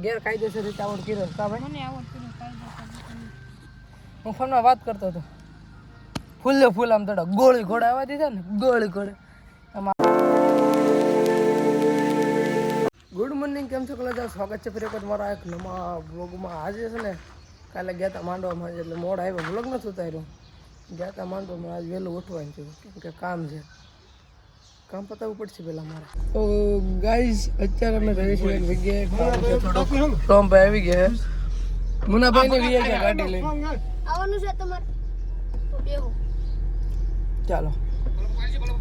ગેરકાયદેસર રીતે આવડ કર્યો કા ભાઈ? મને આવડ કર્યો કાયદેસર. હું ફોનમાં વાત કરતો હતો. ફૂલ આમ થોડા ગોળી ઘોડા આવવા દીધા ને ગોળી ઘોડે. ગુડ મોર્નિંગ, કેમ છો કલા? સ્વાગત છે ફરી વખત મારા એક નવા વ્લોગમાં. આજે છે ને કાલે ગયા હતા માંડવામાં, એટલે મોડ આવ્યો, વ્લોગ નથી ઉતાર્યો. ગયા હતા માંડવામાં, આજ વહેલું ઉઠવાનું છે કેમ કે કામ છે, કામ પતાવવું પડશે પેલા મારે. તો ગાઈઝ અત્યારે અમે રહી છીએ એક જગ્યાએ, ફોર્મ ભાઈ આવી ગયા. મુનાભાઈ ને વીએ ગયા ગાડી લઈને. આવવાનું છે તમારે તો બેહો. ચાલો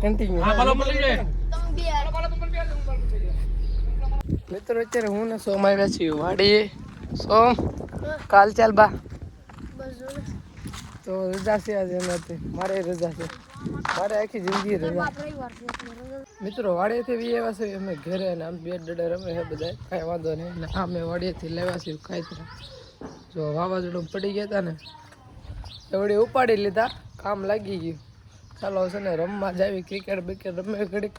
કન્ટિન્યુ. મિત્રો અત્યારે હું ને સોમ આવ્યા છીએ વાડીએ. સોમ કાલ ચાલ બા. તો રજા છે આજે એનાથી, મારે રજા છે, મારે આખી જિંદગી રજા. મિત્રો વાડીએથી વી આવ્યા છે અમે ઘરે, અને આમ બે ડડા રમે છે બધા, કાંઈ વાંધો નહીં. અને આ મેં વાડીએથી લેવા છીએ કાંઈ જો વાવાઝોડું પડી ગયા હતા ને એવડી ઉપાડી લીધા, કામ લાગી ગયું. ચાલો છે ને રમવા જાવી, ક્રિકેટ બિકેટ રમે ઘડીક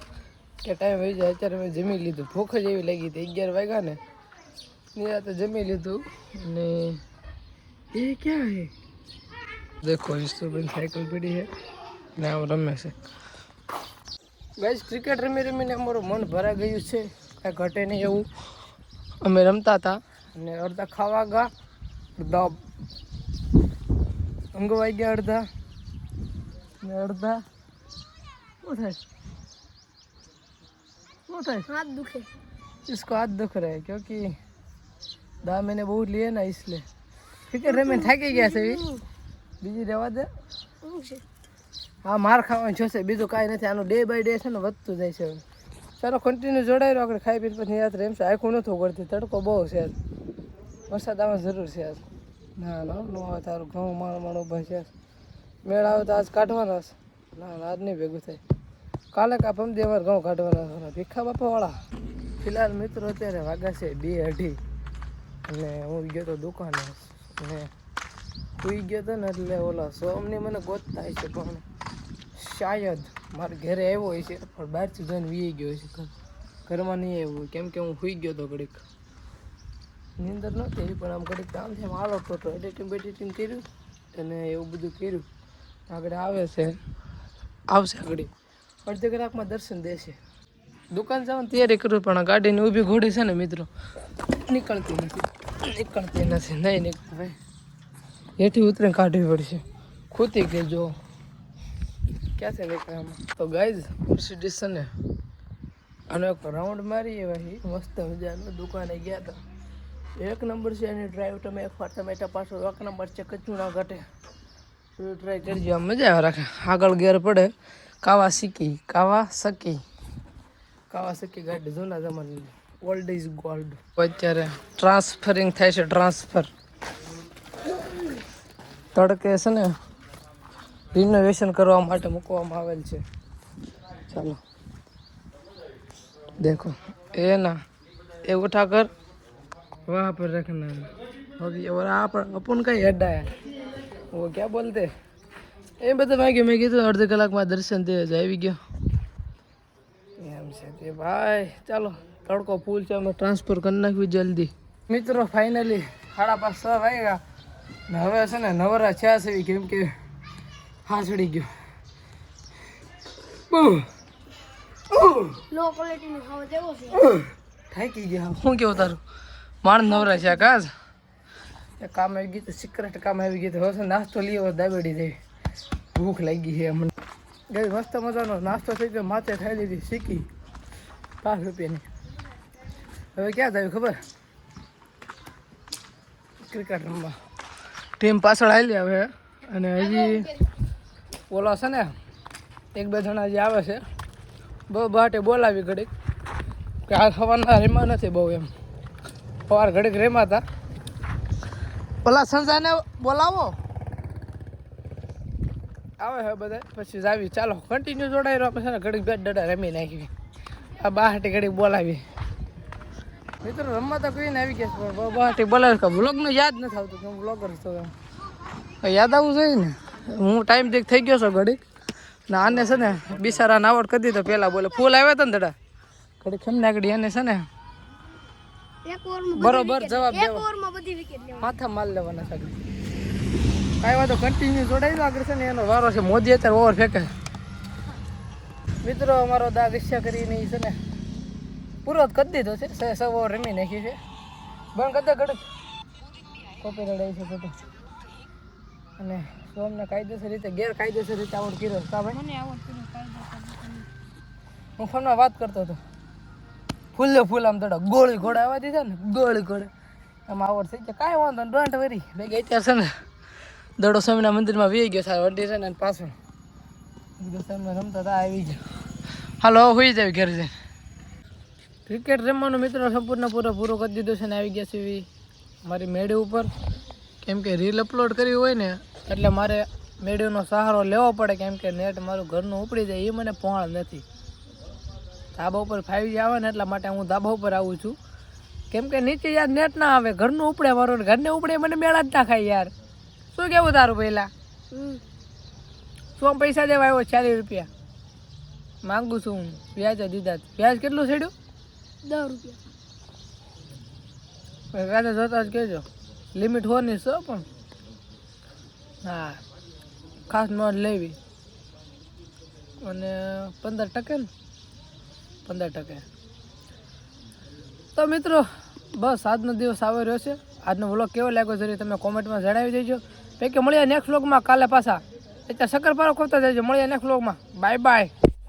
કે ટાઈમ થઈ જાય. અત્યારે મેં જમી લીધું, ભૂખ જ એવી લાગી હતી. 11 વાગ્યા ને નિરાતે જમી લીધું. અને એ ક્યાં હે દેખો, ઈસુબેન સાયકલ પડી છે ને આમ રમે છે. ગાઈસ ક્રિકેટ રમી રમીને અમારું મન ભરાઈ ગયું છે, કાંઈ ઘટે નહીં એવું. અમે રમતા હતા અને અડધા ખાવા ગયા, અડધા ઊંઘવાઈ ગયા, અડધા ને અડધા શું થાય हाथ दुखे. इसको हाथ दुख रहा है क्योंकि 10 महीने बहुत लिए ना, इसलिए क्रिकेट रमे થાકી ગયા છે. બીજી રહેવા દે. હા માર ખાવાનું જોશે, બીજું કાંઈ નથી. આનું ડે બાય ડે છે ને વધતું જાય છે. ચાલો કન્ટિન્યુ જોડાઈ રહ્યો, આપણે ખાઈ પી પછી યાદ રહેશે. આખું નથી ઉગડતી, તડકો બહુ છે, વરસાદ આવવા જરૂર છે આજ. ના ના નો આવે તારું ઘઉં માણ ઊભા છે, મેળ આવે તો આજ કાઢવાનો છે. ના આજ નહીં ભેગું થાય, કાલે કા પમદી અમારે ઘઉં કાઢવાના ભીખા બાપાવાળા. ફિલહાલ મિત્રો અત્યારે વાગ્યા છે 2:30 અને હું ગયો તો દુકાને, અને સુઈ ગયો હતો ને એટલે ઓલા સોમની મને ગોતતા છે, પણ શાયદ મારે ઘરે આવ્યો હોય છે, પણ બહારથી જોઈને વી ગયો છે, ઘરમાં નહીં આવ્યું કેમ કે હું સુઈ ગયો હતો. ઘડીક નીંદર નહોતી પણ આમ ઘડીક આમથી આમ આલો ટોટો એડિટિંગ કર્યું અને એવું બધું કર્યું. આગળ આવે છે, આવશે આગળ અડધી કલાકમાં દર્શન દેશે. દુકાન જવાની તૈયારી કરું પણ ગાડીની ઊભી ઘોડી છે ને મિત્રો નીકળતી નથી નહીં નીકળે ભાઈ, હેઠી ઉતરીને કાઢવી પડશે. ખૂતી ગઈ જો ક્યાંથી નીકળે આમાં. તો ગાઈઝ મર્સિડીઝ છે ને આનો એક રાઉન્ડ મારીએ ભાઈ, મસ્ત મજાનો. દુકાને ગયા હતા, 1 નંબર છે એની ડ્રાઈવ. તમે એકવાર ટમેટા પાછો 1 નંબર છે, કચ્ચું ના ઘટે. ટ્રાય કરજો, આમ મજા આવે રાખે. આગળ ગેર પડે. કાવાસકી ગાડી જૂના જમાનાની, ઓલ્ડ ઇઝ ગોલ્ડ. અત્યારે ટ્રાન્સફરિંગ થાય છે, ટ્રાન્સફર. તડકે છે ને રિનોવેશન કરવા માટે મૂકવામાં આવેલ છે. ચાલો देखो ये ना ये उठा कर वहाँ पर रखना है, और आप अपन का हेड है वो क्या बोलते એ બધા મેં કીધું અડધી કલાકમાં દર્શન દે આવી ગયો એમ છે તે ભાઈ. ચાલો તડકો ફૂલ છે, અમે ટ્રાન્સફર કરી નાખ્યું જલ્દી. મિત્રો ફાઇનલી 5:30 વાગ્યા ને હવે છે ને નવરા છે કેમ કે હાંસડી ગયો. લો ક્વોલિટી નું ખાવા દેવો છે. થાકી ગયા. શું કેવું તારું? માણ નવરા છે કાજ એ કામ આવી ગયું, સિક્રેટ કામ આવી ગયું. હવે નાસ્તો લઈએ, દાબેડી જાય, ભૂખ લાગી છે અમને. ગઈ મસ્ત મજાનો નાસ્તો થઈ ગયો, માથે ખાઈ લીધી શીખી 5 રૂપિયાની. હવે ક્યાં જાય ખબર? ક્રિકેટ રમવા. ટીમ પાછળ આવી હવે, અને હજી ઓલા છે ને 1-2 જણા જે આવે છે બહુ બાટે બોલાવી ઘડીક કે આ સવારના રેમાં નથી બહુ એમ. સવાર ઘડીક રેમાં હતા, પેલા સંજાને બોલાવો આવે છે બધા, પછી જાવી. ચાલો કન્ટિન્યુ જોડાઈ રહ્યો, પછી ઘડીક 2 ડડા રમી નાખી. આ બહાટી ઘડીક બોલાવી. મિત્રો રમવા તો કહીને આવી ગયા પણ બહાટી બોલાવે કે વ્લોગનું યાદ નથી આવતું કે હું વ્લોગર છું. યાદ આવવું જોઈએ ને, હું ટાઈમ દેખ થઈ ગયો છું ઘડીક ને. આને છે ને બિસારાને આવડ કરી દીધો પહેલાં બોલે ફૂલ આવ્યા હતા ને દડા ઘડીક ખમ નાગડી. એને છે ને એક ઓવરમાં બરોબર જવાબ એક દેવો. ઓવરમાં બધી વિકેટ લેવાની. માથા માર લેવાના છે કાંઈ વાંધો કન્ટિન્યુ જોડાઈ દો આગળ છે ને એનો વારો છે. મોદી અત્યારે ઓવર ફેંકે. મિત્રો અમારો દાગ ઈચ્છા કરીને ઈ છે ને પૂરો જ કરી દીધો છે. 6 ઓવર રમી નાખી છે. બંધ કરતા ઘડક કોપી રડાઈ છે ખોટું. અને સોમને કાયદેસર રીતે ગેરકાયદેસર રીતે આઉટ કર્યો કા ભાઈ. મને આવડતું કાયદો હું ફોનમાં વાત કરતો હતો. ફૂલે ફૂલ આમ થોડા ગોળી ઘોડા આવવા દીધા ને ગોળી ઘોડા આમ આવડ થઈ જાય. કાંઈ વાંધો ને ડોન્ટ વરી ભેગી અત્યારે છે ને દડો સ્વામીના મંદિરમાં વી ગયો સાહેબ વડી છે ને પાછળ સ્વામી રમતા હતા આવી ગયો. હાલો હોઈ જાય ઘેર જઈને. ક્રિકેટ રમવાનું મિત્રો સંપૂર્ણ પૂરું કરી દીધું છે ને આવી ગયા છે મારી મેળી ઉપર. કેમ કે રીલ અપલોડ કરવી હોય ને એટલે મારે મેળીનો સહારો લેવો પડે. કેમ કે નેટ મારું ઘરનું ઉપડી જાય એ મને પહોંચ નથી. ધાબા ઉપર 5G આવે ને એટલા માટે હું ધાબા ઉપર આવું છું. કેમ કે નીચે યાર નેટ ના આવે. ઘરનું ઉપડે મારું ઘરને ઉપડે મને મેળા જ ના ખાય યાર. શું કેવું તારું પહેલાં? શું પૈસા દેવા આવ્યો 40 રૂપિયા માગું છું હું. વ્યાજ દીધા. વ્યાજ કેટલું છેડ્યું? 10 રૂપિયા. કાલે જોતા જ કહેજો. લિમિટ હોવાની છે પણ હા ખાસ નોંધ લેવી. અને 15% ને 15%. તો મિત્રો બસ આજનો દિવસ આવી રહ્યો છે. આજનો વ્લોગ કેવો લાગ્યો જરી તમે કોમેન્ટમાં જણાવી દેજો. કે મળીએ નેક્સ્ટ વ્લોગમાં કાલે પાછા. એટલે શક્કરપારો ખોતા જજો. મળીએ નેક્સ્ટ વ્લોગમાં. Bye bye.